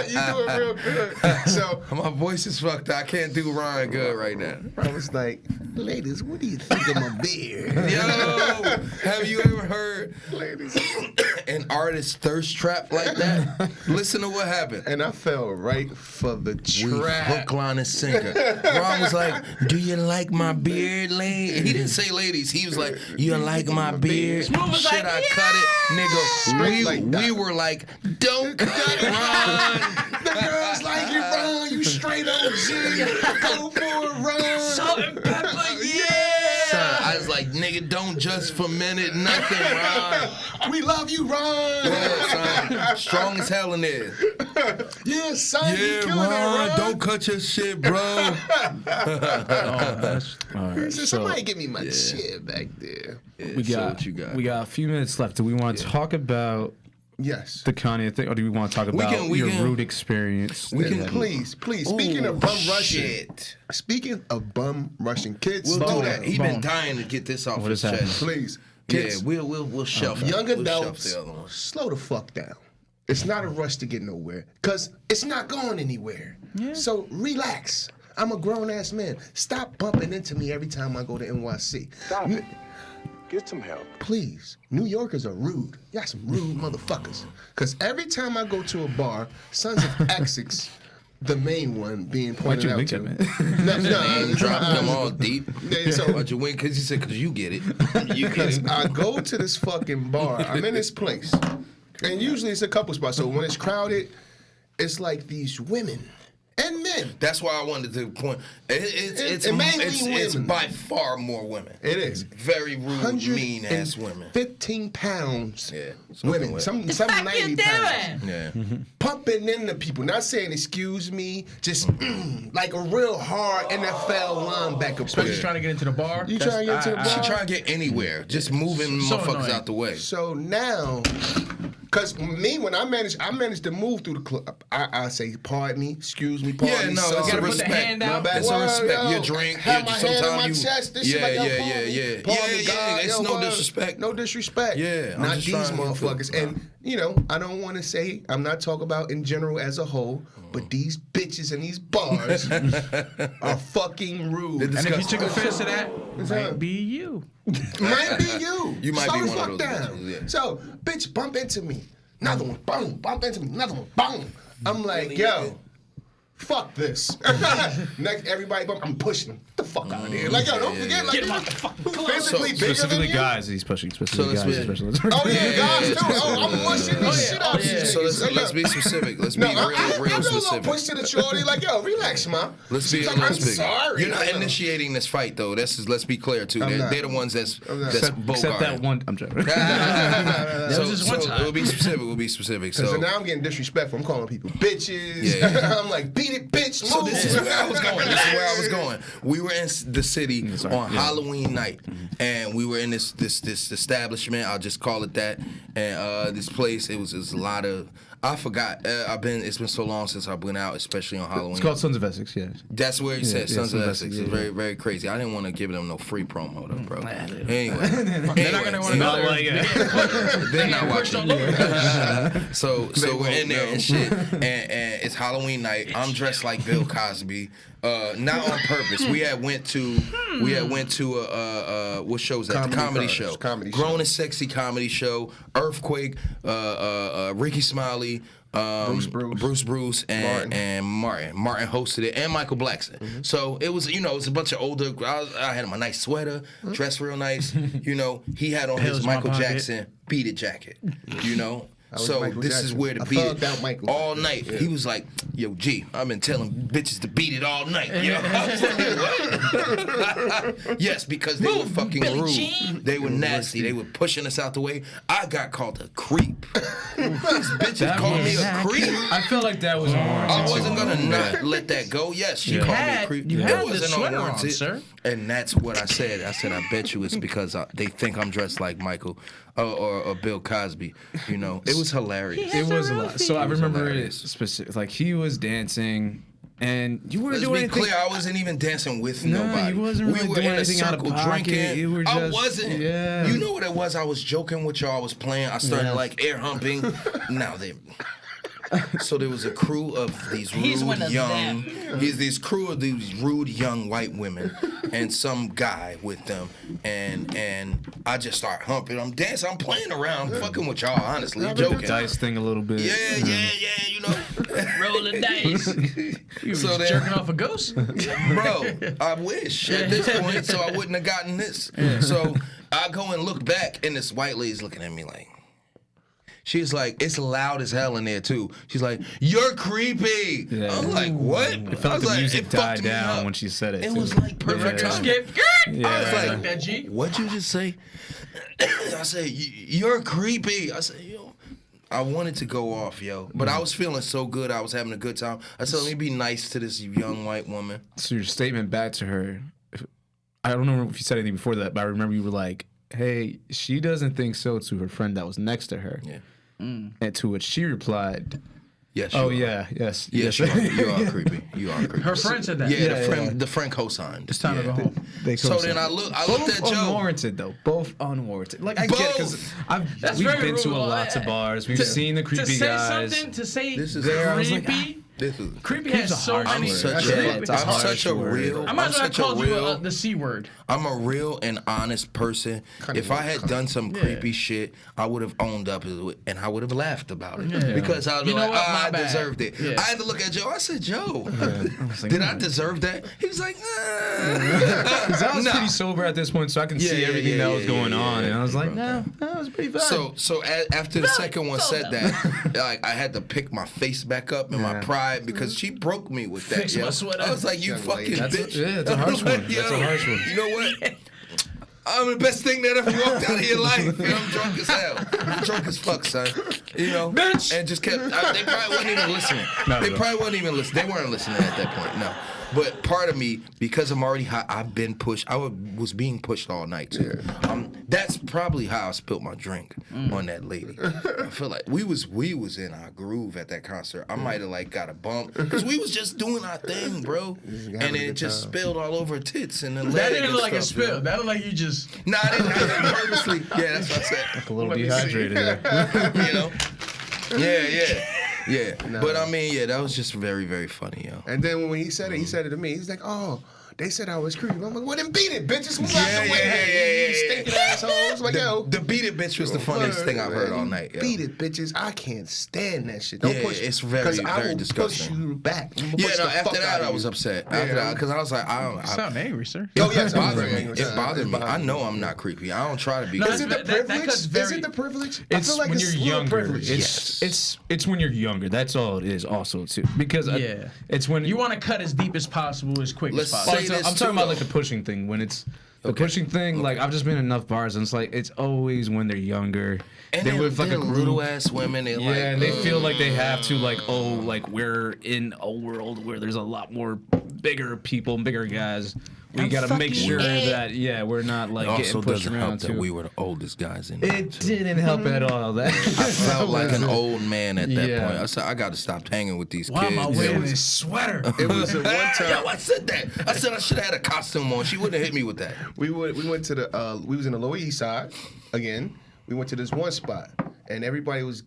You do it real good. So My voice is fucked. I can't do Ron good right now. I was like, ladies, what do you think of my beard? Yo, have you ever heard Ladies. an artist thirst trap like that? Listen to what happened. And I fell right for the We trap. hook, line, and sinker. Ron was like, "Do you like my beard, lady?" He didn't say ladies. He was like, "You like my beard? Smooth was Should like, I cut it, nigga?" Straight like that. We were like, "Don't cut it, Ron." The girls like you, Ron. You straight OG. Go for it, Ron. Salt and pepper, Son, I was like, "Nigga, don't just ferment it, nothing, Ron." We love you, Ron. Yeah, son, strong as hell in there. Yeah, son. you Yeah, killing Ron, it, Ron. don't cut your shit, bro. All right. So somebody give me my shit back there. we so got what you got? we got a few minutes left. Do we want to talk about Yes. the Kanye thing, or do we want to talk about we your can- root experience? we can- Please. Speaking of bum rushing. Shit. Speaking of bum rushing, kids, We'll slow do that. down. He been Bone. dying to get this off What his is happening? chest. Please. Yeah, Kids, we'll shelf it. young We'll shelf adults, the other one. slow the fuck down. It's not a rush to get nowhere, because it's not going anywhere. So relax. I'm a grown-ass man. Stop bumping into me every time I go to NYC. Stop it. Get some help. Please, New Yorkers are rude. Y'all some rude motherfuckers. Because every time I go to a bar, Sons of Essex, the main one being Why'd pointed you out wink to. at me? Name drop them all deep. Yeah, so- Why'd you win? Because he said, because you get it. You get Because it. I go to this fucking bar. I'm in this place. And usually it's a couple spots. So when it's crowded, it's like these women And men. That's why I wanted to point. It's mainly it's women. by far more women. It is. Very rude, mean ass women. 15 pounds. Yeah. Women. Some 90 pounds. Yeah. Pumping into people. Not saying excuse me. Just like a real hard NFL linebacker. Especially trying to get into the bar. You trying to get into the bar? She trying to get anywhere. Just moving So motherfuckers annoying. out the way. So now, because me, when I managed to move through the club, I say, pardon me, excuse me, pardon Yeah, me. no, sorry. it's a gotta put the respect. hand out. It's a respect. Your drink. Have my hand in sometimes my you. chest. This shit Yeah, like, yo, yeah, pardon yeah, me, yeah. pardon me, Yeah, God, It's yo, no word. disrespect. No disrespect. Yeah, I'm not just these trying to get motherfuckers. through. And you know, I don't want to say I'm not talking about in general as a whole, but these bitches in these bars are fucking rude. And if you took offense to that, might be you. Might be you. You might Slow be the one of fuck those down. bitches, yeah. So, bitch, bump into me. Another one, boom. Bump into me. Another one, boom. I'm like, yo, fuck this. Next, everybody bump. I'm pushing them. Get the fuck out of here. Like, yo, don't forget. Like, Get him out the fucking club. physically bigger Specifically than you. guys, he's pushing specifically let's guys. be- Especially. Oh yeah, guys too. Oh, I'm pushing the shit out of these So niggas. let's be specific. Let's be No, real I do a little specific. push to the shorty. Like, yo, relax, ma. Let's be She's real like, I'm specific. sorry. You're not Like, yo. initiating this fight though. Let's be clear too. I'm not. They're the ones that's not. Except that bogarting. one. I'm joking. So, was just one time. We'll be specific. We'll be specific. So So now I'm getting disrespectful. I'm calling people bitches. Yeah. I'm like, beat it, bitch. Move. So this is where I was going. This is where I was going. We were in the city on Halloween night, and we were in this establishment. I'll just call it that. And this place, it was a lot of. I forgot. It's been so long since I've been out, especially on Halloween. It's called Sons of Essex. Yeah. That's where he said yeah, Sons of Sons of Essex. Essex, It's yeah. very, very crazy. I didn't want to give them no free promo though, bro. Anyway, They're not gonna want to Not go there. like it. they're not Pushed watching. all over. So we're in there and shit, and it's Halloween night. I'm dressed like Bill Cosby, not on purpose. We had went to what show was that? The comedy show. Grown and Sexy comedy show. Earthquake, Ricky Smiley. Bruce, and Martin. Martin hosted it, and Michael Blackson. So it was, it was a bunch of older. I had my nice sweater, dressed real nice. He had on Pills his in my Michael pocket. Jackson beat it jacket. So Michael this is Jackson. where the I beat thugged out it Michael all Jackson. night. Yeah. He was like, "Yo, G, I've been telling bitches to beat it all night." Yo. I was like, what? Yes, because they were fucking Billie rude. Jean. They were nasty. They were pushing us out the way. I got called a creep. These bitches called me a creep. I felt like that was unwarranted. I wasn't too. gonna not let that go. Yes, she called me a creep. you It had the wasn't sweater on, unwarranted. sir. And that's what I said. I said, I bet you it's because they think I'm dressed like Michael or Bill Cosby. It was hilarious. It was a lot. So I remember it hilarious. specific. Like he was dancing, and you weren't Let's doing be anything. clear, I wasn't even dancing with No, nobody. you wasn't really we were doing in a anything out of circle pocket. drinking. You were I just- wasn't. yeah. You know what it was? I was joking with y'all. I was playing. I started like air humping. Now they. So there was a crew of these He's one rude of young, them. these crew of these rude young white women, and some guy with them, and I just start humping. I'm dancing. I'm playing around, fucking with y'all. Honestly, The joking. dice thing a little bit. Yeah. Roll the dice. You So was then- jerking off a ghost? Bro, I wish at this point, so I wouldn't have gotten this. So I go and look back, and this white lady's looking at me like, she's like, it's loud as hell in there too. She's like, you're creepy. Yeah. I'm like, what? It felt I like was the music it fucked died me down up. when she said it. It too. was like perfect Yeah. timing. Skip. Yeah. I was like, that G. what'd you just say? I said, you're creepy. I said, yo. I wanted to go off, yo. But I was feeling so good. I was having a good time. I said, let me be nice to this young white woman. So your statement back to her, I don't know if you said anything before that, but I remember you were like, hey, she doesn't think so, to her friend that was next to her. Yeah. And to which she replied, Yes, oh, you are. yeah, yes. Yes, you are. You are creepy. You are creepy. Her friend said that. Yeah, Yeah, the friend co-signed. It's time to go home. They So co-signed. then I looked Both at Joe. unwarranted, though. Both unwarranted. Like, I get because That's we've very been to rude. lots of bars. We've To- seen the creepy to say guys. something, to say This is There, I was like, creepy. This is. Creepy Creep's has a so harsh many. I'm such Yeah, a. it's a I'm harsh such a word. real. I might as well such a called you real. the C word. I'm a real and honest person. If I had done some creepy shit, I would have owned up to it and I would have laughed about it because I was You know like, what? My I bad." deserved it. Yeah. I had to look at Joe. I said, Joe, like, did no. I deserve that? He was like, Because I was Nah. pretty sober at this point, so I can see Yeah, everything yeah, that was yeah, going yeah, on. yeah. And I was like, no, that was pretty fun. So after the second one said that, like I had to pick my face back up and my pride cried because she broke me with that. Fix my yo. sweater. I was like, you Young fucking lady. bitch. It's a harsh one. Yo, That's a harsh one. You know what? I'm the best thing that ever walked out of your life. Yo, I'm drunk as hell. I'm drunk as fuck, son. You know? Bitch! And just kept, they probably wasn't even listening. They probably wasn't even listening. They weren't listening at that point, no. But part of me, because I'm already hot, I've been pushed. Was being pushed all night, too. That's probably how I spilled my drink on that lady. I feel like we was in our groove at that concert. I might have, like, got a bump. Because we was just doing our thing, bro. And then it just spilled all over her tits and then That leg didn't and look like a stuff, spill. yo. That looked like you just. Nah, I didn't purposely. Yeah, that's what I said. A little dehydrated there. You know? Yeah. But I mean, yeah, that was just very, very funny, yo. And then when he said it to me. He's like, oh, they said I was creepy. I'm like, well, then beat it, bitches. Move out the way. You stinking assholes. Like, yo. The beat it bitch was the funniest thing I've heard all night, yo. Beat it, bitches. I can't stand that shit. Don't Yeah, push. it's very, 'cause I very will disgusting. push you back. I'm gonna Yeah, push no, the after fuck that, out of I was you. upset. After that, because I was like, You sound angry, sir. Oh, yes, it bothered I'm me. angry. It bothered me. I bothered know I'm not creepy. I don't try to be No, Is creepy. it the That privilege? cuts Is very- it the privilege? It's I feel like when it's you're a little younger. privilege. It's when you're younger. That's all it is. Also, too, because Yeah. it's when You want to cut as deep as possible, as quick Let's as possible. say this I'm talking too, about like though. the pushing thing. When it's the pushing thing, like I've just been in enough bars, and it's like it's always when they're younger. And they're with like a group. little ass women. Yeah, Like, and they feel like they have to like, oh, like we're in a world where there's a lot more bigger people, bigger guys. We gotta make sure that we're not like it also getting pushed doesn't around help that too. we were the oldest guys in there. It didn't help at all. That I felt like an old man at that Yeah. point. I said, I got to stop hanging with these Why kids. am I wearing this sweater? It was at one time. Yo, I said that. I said I should have had a costume on. She wouldn't have hit me with that. We went to the we was in the Lower East Side again. We went to this one spot and everybody was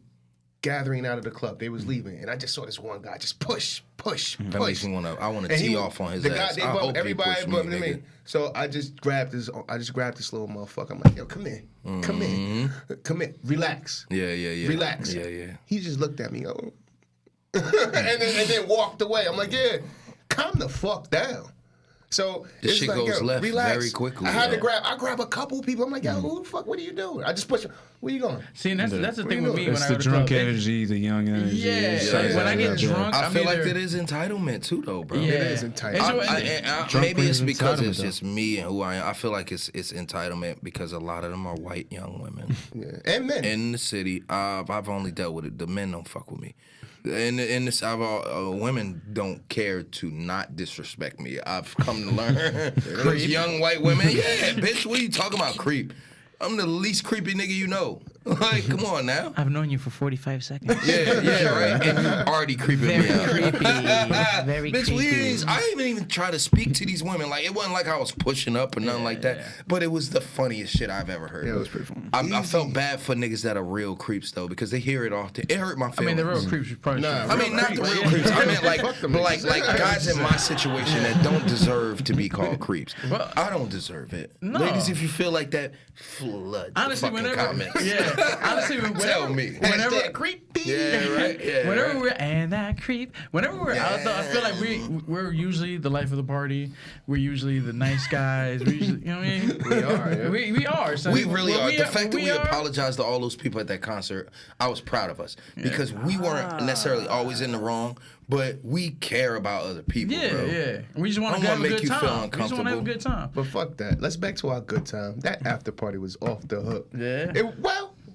gathering out of the club. They was leaving and I just saw this one guy just push. That makes me I want to And tee he- off on his the guy, ass. they I bumped hope he everybody pushed bumped me, me. nigga. So I just grabbed this little motherfucker. I'm like, yo, come here. Come here. Come here. Relax. Yeah. Relax. Yeah. He just looked at me, yo. and then walked away. I'm like, yeah, calm the fuck down. So This it's shit like, goes yo, left relax. very quickly, I had to yo. grab a couple people. I'm like, yo, who the fuck? What are you doing? I just push him. Where you going? See, and that's the What thing you with me doing? when it's I the go to drunk club. energy, the young energy. Yeah, It's like, when I get that. drunk, I I'm feel like either- that is entitlement too, though, bro. Yeah. It is entitled. Drunk Maybe it's brings because entitlement, it's though. just me and who I am. I feel like it's entitlement because a lot of them are white young women Yeah. And men. in the city. I've only dealt with it. The men don't fuck with me. In this, women don't care to not disrespect me. I've come to learn. Those young white women, yeah, bitch. What are you talking about, creep? I'm the least creepy nigga you know. Like, come on now. I've known you for 45 seconds. Yeah, right. And you already creeping me Very out. creepy. Very Bitch, creepy. I didn't even try to speak to these women. Like, it wasn't like I was pushing up or nothing like that. But it was the funniest shit I've ever heard. Yeah, it was pretty funny. I felt bad for niggas that are real creeps though, because they hear it often. It hurt my I feelings. mean, the real creeps probably. Nah, should- I mean, not the real Yeah. creeps. I meant Fuck them like niggas. guys in my situation that don't deserve to be called creeps. Well, I don't deserve it. No. Ladies, if you feel like that, flood the Honestly, fucking whenever, comments. whenever, me. whenever, Hashtag creepy. Yeah, right. Yeah, whenever right. we're and that creep, whenever we're out though, I feel like we're usually the life of the party. We're usually the nice guys. We usually, you know what I mean? We are, yeah. We are. Son. We really Well, are. The fact that we are. apologized to all those people at that concert, I was proud of us because we weren't necessarily always in the wrong, but we care about other people, Yeah, bro. yeah. We just want I to don't have wanna a make good you feel time. We just want to have a uncomfortable. good time. But fuck that. Let's back to our good time. That after party was off the hook. Yeah.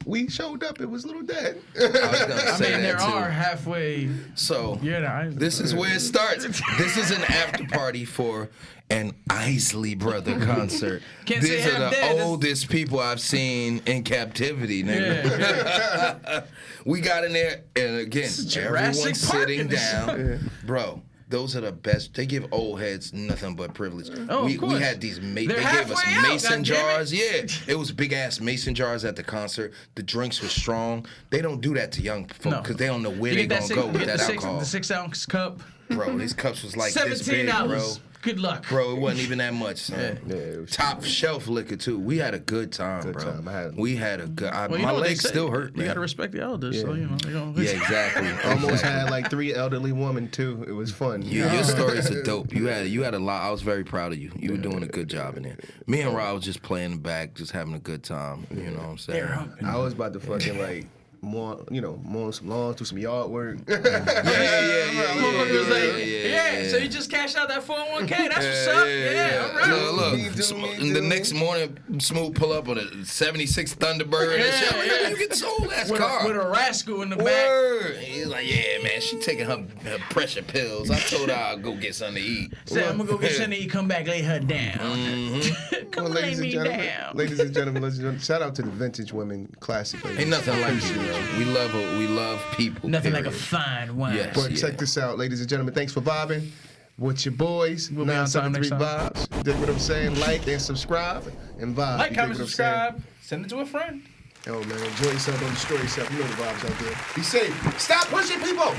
We showed up. It was Little Dead. I was gonna I say mean, there that too. are halfway. So Yeah, this is where it starts. This is an after party for an Isley Brother concert. Can't say These are half the dead. oldest people I've seen in captivity, nigga. Yeah, We got in there, and again, Jurassic everyone's Park sitting in this. down. Bro, those are the best. They give old heads nothing but privilege. Oh, we of course. had these, they They're gave us halfway out, mason goddammit. jars. Yeah, it was big ass mason jars at the concert. The drinks were strong. They don't do that to young folk No. because they don't know where You they're get going to go you with get that the alcohol. the 6-ounce cup. Bro, these cups was like this big, $17. bro. Good luck. Bro, it wasn't even that much, son. Yeah, it was- Top shelf liquor too. We had a good time, Good bro. time. We had a good. Well, you my know what they legs say. still hurt, You man. gotta respect the elders, so you know they gonna. Yeah, exactly. Almost had like 3 elderly women too. It was fun. Your stories are dope. You had a lot. I was very proud of you. You were doing a good job in there. Me and Rob was just playing the back, just having a good time. You know what I'm saying? I was about to fucking like more, mow some lawns, do some yard work. Motherfucker was like, yeah, so you just cashed out that 401k. That's what's up. Yeah, all right. Me In the too. next morning, Smooth pull up on a 76 Thunderbird and shit. I'm like, you get this old ass car. With a rascal in the back. Word. He's like, yeah, man, she taking her pressure pills. I told her I'll go get something to eat. Said, I'm gonna go get something to eat, come back, lay her down. Come Well, lay me down. ladies and gentlemen, shout out to the Vintage Women Classic. Ain't nothing like you, bro. We love her. We love people. Nothing like a period. fine wine. Yes. But check this out, ladies and gentlemen. Thanks for vibing with your boys. We'll be on time next 973 Vibes. Dig what I'm saying? Like and subscribe and vibe. Like, You dig comment, what I'm saying? subscribe. Send it to a friend. Oh man, enjoy yourself. Don't destroy yourself. You know the vibes out there. Be safe. Stop pushing people.